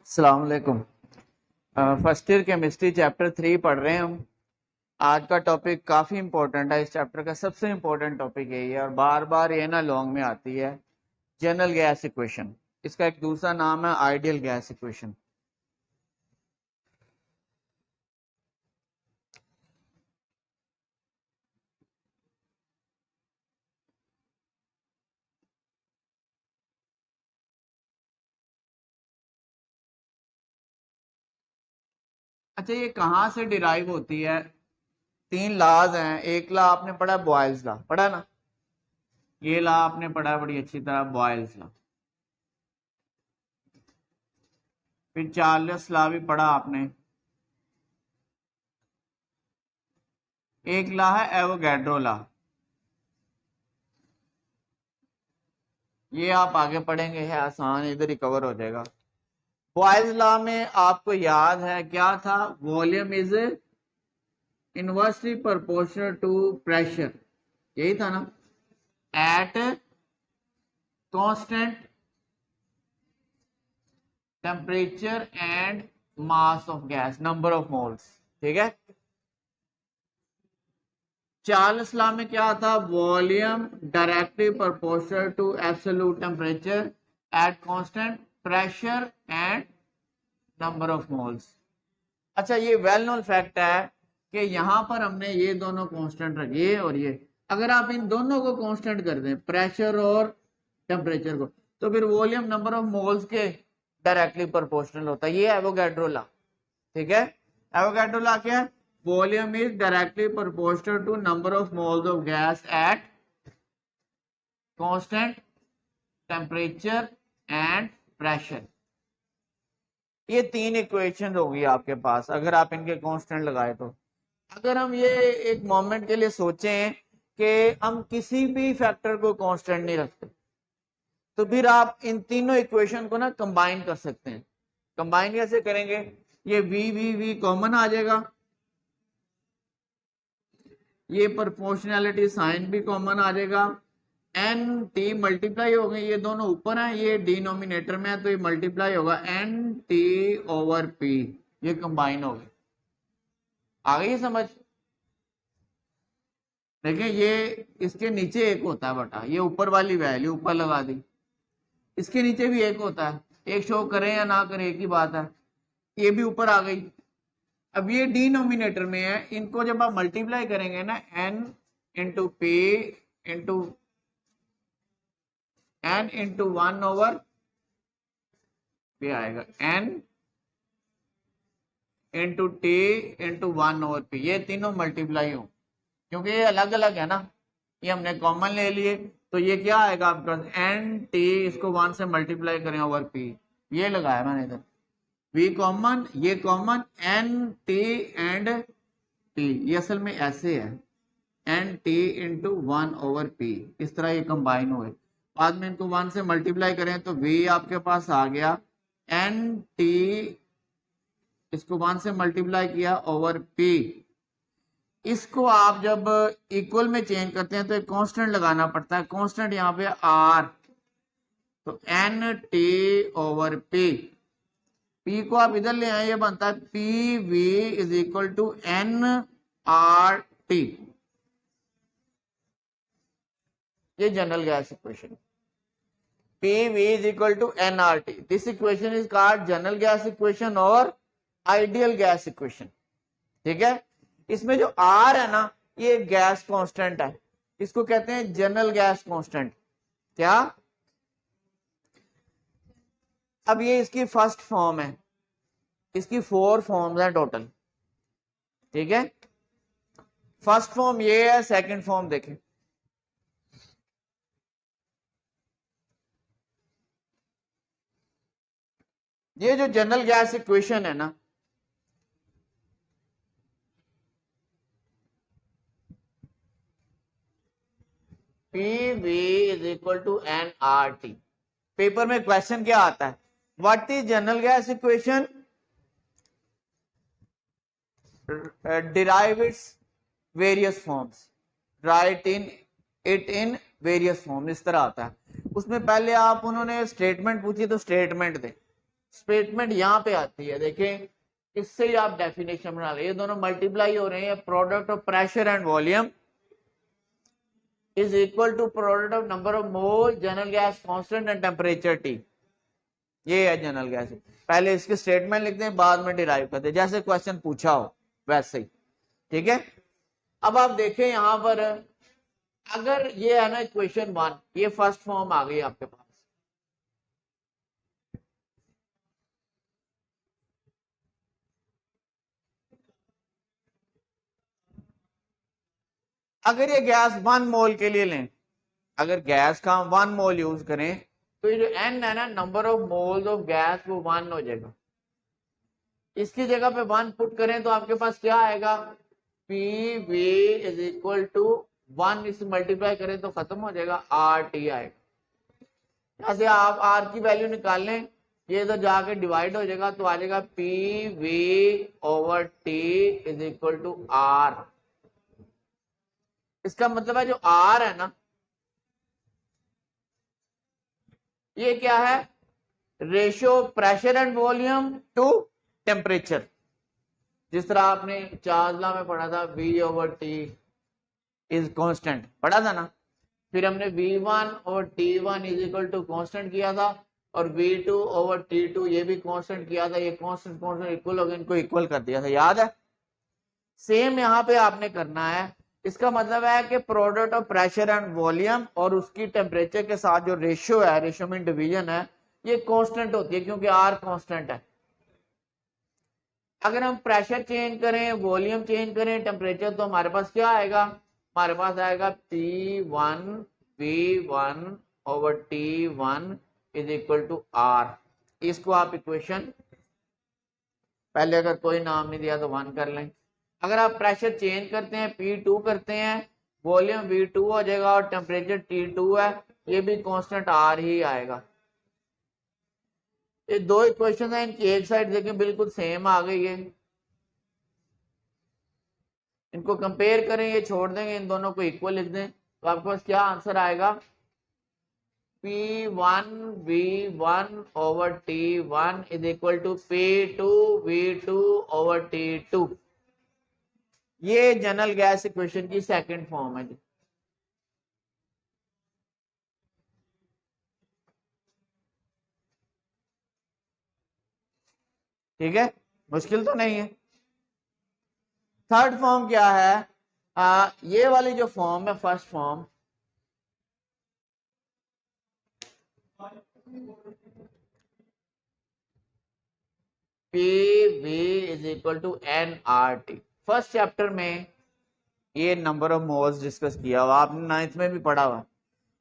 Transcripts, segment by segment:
अस्सलाम वालेकुम। First year chemistry chapter 3 पढ़ रहे हैं हम। आज का टॉपिक काफ़ी इंपॉर्टेंट है, इस चैप्टर का सबसे इंपॉर्टेंट टॉपिक है ये, और बार बार ये ना लॉन्ग में आती है। जनरल गैस इक्वेशन, इसका एक दूसरा नाम है आइडियल गैस इक्वेशन। अच्छा, ये कहाँ से डिराइव होती है? तीन लॉज हैं। एक लॉ आपने पढ़ा, बॉयल्स लॉ पढ़ा ना? ये लॉ आपने पढ़ा बड़ी अच्छी तरह, बॉयल्स लॉ। फिर चार्ल्स लॉ भी पढ़ा आपने। एक लॉ है एवोगैड्रो लॉ, ये आप आगे पढ़ेंगे, है आसान, इधर ही कवर हो जाएगा। बॉयल्स लॉ में आपको याद है क्या था? Volume is inversely proportional to pressure, यही था ना? At constant temperature and mass of gas, number of moles. ठीक है। चार्ल्स लॉ में क्या था? Volume directly proportional to absolute temperature at constant pressure and number of moles. अच्छा, ये वेल नोन फैक्ट है कि यहां पर हमने ये दोनों कांस्टेंट रखे, और ये अगर आप इन दोनों को कांस्टेंट कर दें, प्रेशर और टेम्परेचर को, तो फिर वॉल्यूम नंबर ऑफ मोल्स के डायरेक्टली प्रोपोर्शनल होता है। ये एवोगैड्रो लॉ। ठीक है। एवोगैड्रो लॉ क्या है? Volume is directly proportional to number of moles of gas at constant temperature and pressure. ये तीन इक्वेशन होगी आपके पास अगर आप इनके कांस्टेंट लगाए तो। अगर हम ये एक मोमेंट के लिए सोचें कि हम किसी भी फैक्टर को कांस्टेंट नहीं रखते, तो फिर आप इन तीनों इक्वेशन को ना कंबाइन कर सकते हैं। कंबाइन कैसे करेंगे? ये वी वी वी कॉमन आ जाएगा, ये प्रोपोर्शनैलिटी साइन भी कॉमन आ जाएगा, एन टी मल्टीप्लाई हो गए, ये दोनों ऊपर हैं, ये डिनोमिनेटर में है, तो ये मल्टीप्लाई होगा एन टी ओवर पी, ये कंबाइन हो गए। आ गई समझ? देखिए, ये इसके नीचे एक होता है बटा, ये ऊपर वाली वैल्यू ऊपर लगा दी, इसके नीचे भी एक होता है, एक शो करें या ना करें एक ही बात है, ये भी ऊपर आ गई। अब ये डिनोमिनेटर में है, इनको जब आप मल्टीप्लाई करेंगे ना, N into P into N into one over P आएगा, N into T into one over P, ये तीनों मल्टीप्लाई हो, क्योंकि ये अलग अलग है ना, ये हमने कॉमन ले लिए, तो ये क्या आएगा आपका? एन टी, इसको वन से मल्टीप्लाई करें ओवर पी, ये लगाया मैंने इधर, वी कॉमन, ये common, N T and T, ये असल में ऐसे है, N T into one over P, इस तरह ये कंबाइन हुए। बाद में इनको वन से मल्टीप्लाई करें तो वी आपके पास आ गया, एन टी, इसको वन से मल्टीप्लाई किया ओवर पी। इसको आप जब इक्वल में चेंज करते हैं तो एक कांस्टेंट लगाना पड़ता है, कांस्टेंट यहाँ पे आर, तो N T over P, P को आप इधर ले आए, ये बनता है P V is equal to N R T, ये general gas equation, P V is equal to N R T. This equation is called general gas equation और आइडियल गैस इक्वेशन। ठीक है। इसमें जो आर है ना, ये गैस कांस्टेंट है, इसको कहते हैं जनरल गैस कांस्टेंट। क्या? अब ये इसकी फर्स्ट फॉर्म है, इसकी 4 फॉर्म्स हैं टोटल। ठीक है। फर्स्ट फॉर्म ये है, सेकंड फॉर्म देखें, ये जो जनरल गैस इक्वेशन है ना, P V is equal to N R T. Paper में क्वेश्चन क्या आता है? What is general gas equation, derive its various forms, write in it in various form, इस तरह आता है। उसमें पहले आप उन्होंने स्टेटमेंट पूछी तो स्टेटमेंट दे, स्टेटमेंट यहाँ पे आती है, देखें इससे ही आप डेफिनेशन बना लें। ये दोनों मल्टीप्लाई हो रहे हैं, product of pressure and volume is equal to product of number of mole general gas constant and temperature T। ये है जनरल गैस। पहले इसके स्टेटमेंट लिखते हैं, बाद में डिराइव करते हैं, जैसे क्वेश्चन पूछा हो वैसे ही। ठीक है, अब आप देखें यहां पर, अगर ये है ना इक्वेशन 1, ये फर्स्ट फॉर्म आ गई आपके पास। अगर ये गैस 1 मोल के लिए लें, अगर गैस का 1 मोल यूज करें, तो ये जो n है ना, number of moles of gas, वो 1 हो जाएगा। इसकी जगह पे 1 पुट करें तो आपके पास क्या आएगा, P V is equal to 1, इसे मल्टीप्लाई करें तो खत्म हो जाएगा, आर टी आएगा। यहां से आप आर की वैल्यू निकाल लें, ये तो जाके डिवाइड हो जाएगा, तो आ जाएगा P V over T is equal to R. इसका मतलब है जो आर है ना, ये क्या है, ratio pressure and volume to temperature. जिस तरह आपने चार्ज में पढ़ा था, V over T is constant, पढ़ा था ना। फिर हमने V1 और T1 is equal to constant किया था, और V2 ओवर T2 ये भी कांस्टेंट किया था। ये कांस्टेंट कांस्टेंट इक्वल हो गए, इनको इक्वल कर दिया था, याद है। सेम यहां पे आपने करना है। इसका मतलब है कि product of pressure and volume और उसकी टेम्परेचर के साथ जो रेशियो है, रेशियो में डिवीजन है, ये कांस्टेंट होती है, क्योंकि R कांस्टेंट है। अगर हम प्रेशर चेंज करें, वॉल्यूम चेंज करें, टेम्परेचर, तो हमारे पास क्या आएगा, हमारे पास आएगा P1 V1 over T1 is equal to R। इसको आप इक्वेशन, पहले अगर कोई नाम नहीं दिया तो 1 कर लें। अगर आप प्रेशर चेंज करते हैं, P2 करते हैं, वॉल्यूम V2 हो जाएगा और टेम्परेचर T2 है, ये भी कांस्टेंट R ही आएगा। ये दो इक्वेशन है, इनकी एक साइड देखें बिल्कुल सेम आ गई है। इनको कंपेयर करें, ये छोड़ देंगे, इन दोनों को इक्वल लिख दें, तो आपके पास क्या आंसर आएगा, P1 V1 over T1 is equal to P2 V2 over T2। ये जनरल गैस इक्वेशन की सेकंड फॉर्म है। ठीक है, मुश्किल तो नहीं है। थर्ड फॉर्म क्या है, ये वाली जो फॉर्म है, first form, P V is equal to N R T. First chapter में ये नंबर ऑफ मोल्स डिस्कस किया हुआ, आपने 9th में भी पढ़ा हुआ।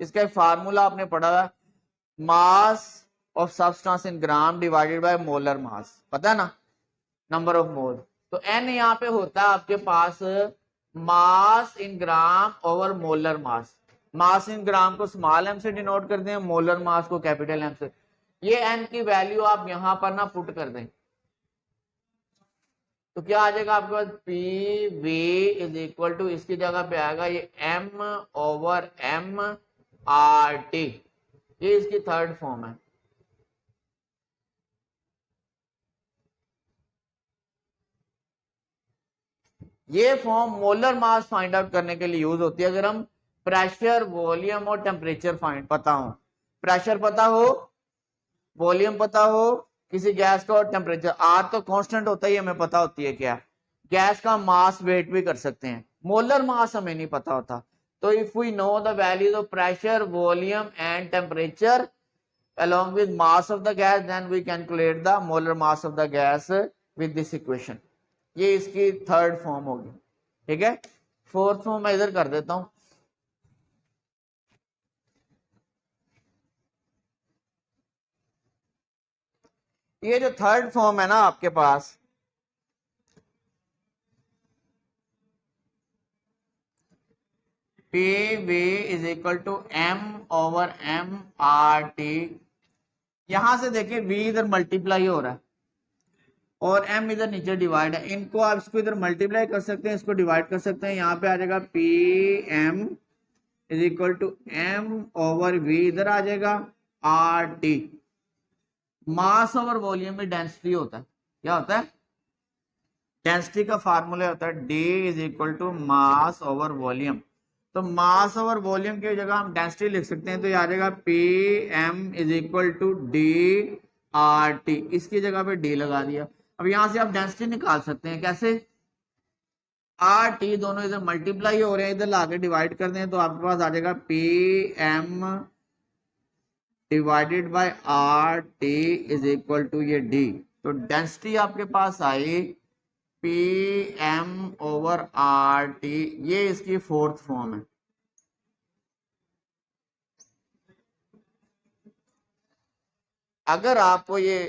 इसका एक फार्मूला आपने पढ़ा हुआ, mass of substance in gram divided by molar mass, पता है ना, नंबर ऑफ मोल। तो एन यहाँ पे होता है आपके पास मास इन ग्राम ओवर मोलर मास। मास इन ग्राम को स्मॉल एम से डिनोट करते हैं, मोलर मास को कैपिटल एम से। ये एन की वैल्यू आप यहां पर ना पुट कर दें, तो क्या आ जाएगा आपके पास, P V is equal to, इसकी जगह पे आएगा ये M over M R T. ये इसकी थर्ड फॉर्म है। ये form molar mass find out करने के लिए यूज होती है, अगर हम प्रेशर, वॉल्यूम और टेम्परेचर फाइंड पता हो, प्रेशर पता हो, वॉल्यूम पता हो किसी गैस का, और टेम्परेचर, आर तो कांस्टेंट होता ही हमें पता होती है क्या, गैस का मास वेट भी कर सकते हैं, मोलर मास हमें नहीं पता होता। तो if we know the values of pressure, volume and temperature along with mass of the gas, then we calculate the molar mass of the gas with this equation। ये इसकी थर्ड फॉर्म होगी। ठीक है, फोर्थ फॉर्म मैं इधर कर देता हूं। ये जो थर्ड फॉर्म है ना आपके पास, P V is equal to M over M R T. यहां से देखिए v इधर मल्टीप्लाई हो रहा है और m इधर नीचे डिवाइड है, इनको आप इसको इधर मल्टीप्लाई कर सकते हैं, इसको डिवाइड कर सकते हैं। यहाँ पे आ जाएगा P M is equal to M over V, इधर आ जाएगा R T. Mass over volume में डेंसिटी होता है, क्या होता है? डेंसिटी का फार्मूला होता है D is equal to mass over volume. तो मास ओवर वॉल्यूम की जगह हम डेंसिटी लिख सकते हैं, तो ये आ जाएगा PM is equal to DRT। इसकी जगह पे D लगा दिया। अब यहां से आप डेंसिटी निकाल सकते हैं, कैसे? RT दोनों इधर मल्टीप्लाई हो रहे हैं, इधर लाके डिवाइड कर दें तो आपके पास आ जाएगा PM divided by RT is equal to ये D। तो डेंसिटी आपके पास आई PM ओवर RT, ये इसकी फोर्थ फॉर्म है। अगर आपको ये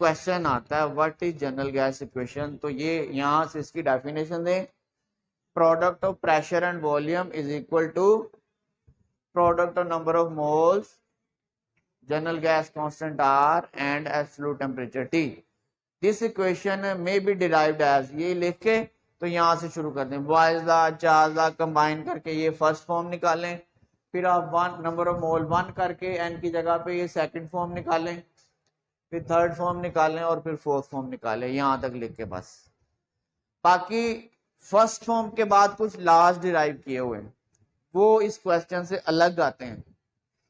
क्वेश्चन आता है what is general gas equation, तो ये यहां से इसकी डेफिनेशन दें, product of pressure and volume is equal to product of number of moles, general gas constant R and absolute temperature T। This equation may be derived as, ये लिख के तो यहां से शुरू कर दें, Boyle's law, Charles law combine करके ये फर्स्ट फॉर्म निकालें, फिर आप one number of mole one करके एन की जगह पे ये सेकंड फॉर्म निकालें, फिर थर्ड फॉर्म निकालें और फिर फोर्थ फॉर्म निकालें, यहां तक लिख के बस। बाकी फर्स्ट फॉर्म के बाद कुछ लॉज डिराइव किए हुए हैं, वो इस क्वेश्चन से अलग आते हैं,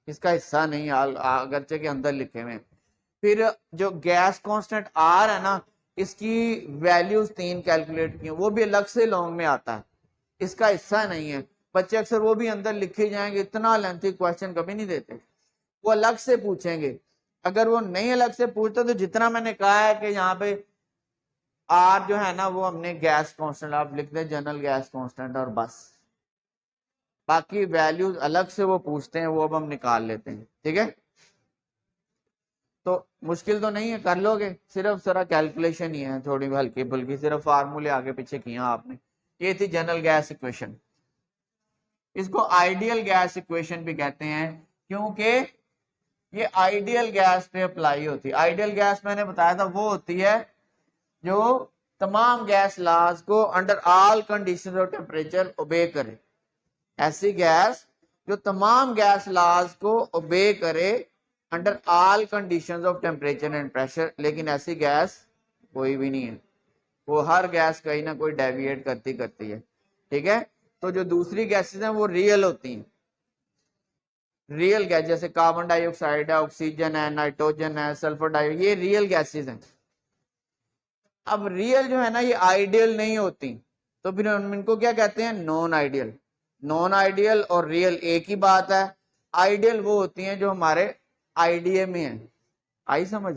इसका हिस्सा नहीं, अगरचे के अंदर लिखे हुए हैं। फिर जो गैस कांस्टेंट R है ना, इसकी वैल्यूज 3 कैलकुलेट की, वो भी अलग से लॉन्ग में आता है, इसका हिस्सा नहीं है। बच्चे अक्सर वो भी अंदर लिखे जाएंगे, इतना लेंथी क्वेश्चन कभी नहीं देते, वो अलग से पूछेंगे। अगर वो नहीं अलग से पूछते तो जितना मैंने कहा है कि यहाँ पे R जो है ना, वो हमने गैस कांस्टेंट आप लिख दे, जनरल गैस कांस्टेंट, और बस बाकी वैल्यूज अलग से वो पूछते हैं, वो अब हम निकाल लेते हैं, ठीक है? तो मुश्किल तो नहीं है, कर लोगे, सिर्फ सारा कैलकुलेशन ही है, थोड़ी हल्की फुल्की, सिर्फ फार्मूले आगे पीछे किया आपने। ये थी जनरल गैस इक्वेशन। इसको आइडियल गैस इक्वेशन भी कहते हैं, क्योंकि ये आइडियल गैस पे अप्लाई होती है। आइडियल गैस मैंने बताया था वो होती है जो तमाम गैस लॉज को under all conditions of temperature obey करे। ऐसी गैस जो तमाम गैस लॉज को ओबे करे under all conditions of temperature and pressure, लेकिन ऐसी गैस कोई भी नहीं है, वो हर गैस कहीं ना कोई डेविएट करती है, ठीक है? तो जो दूसरी गैसेस हैं वो रियल होती हैं, रियल गैस, जैसे कार्बन डाइऑक्साइड है, ऑक्सीजन है, नाइट्रोजन है, सल्फर डाइऑक्साइड, ये रियल गैसेस हैं। अब रियल जो है ना, ये आइडियल नहीं होती, तो फिर हम इनको क्या कहते हैं? Non ideal. नॉन आइडियल और रियल एक ही बात है। आइडियल वो होती हैं जो हमारे आईडीए में है, आई समझ?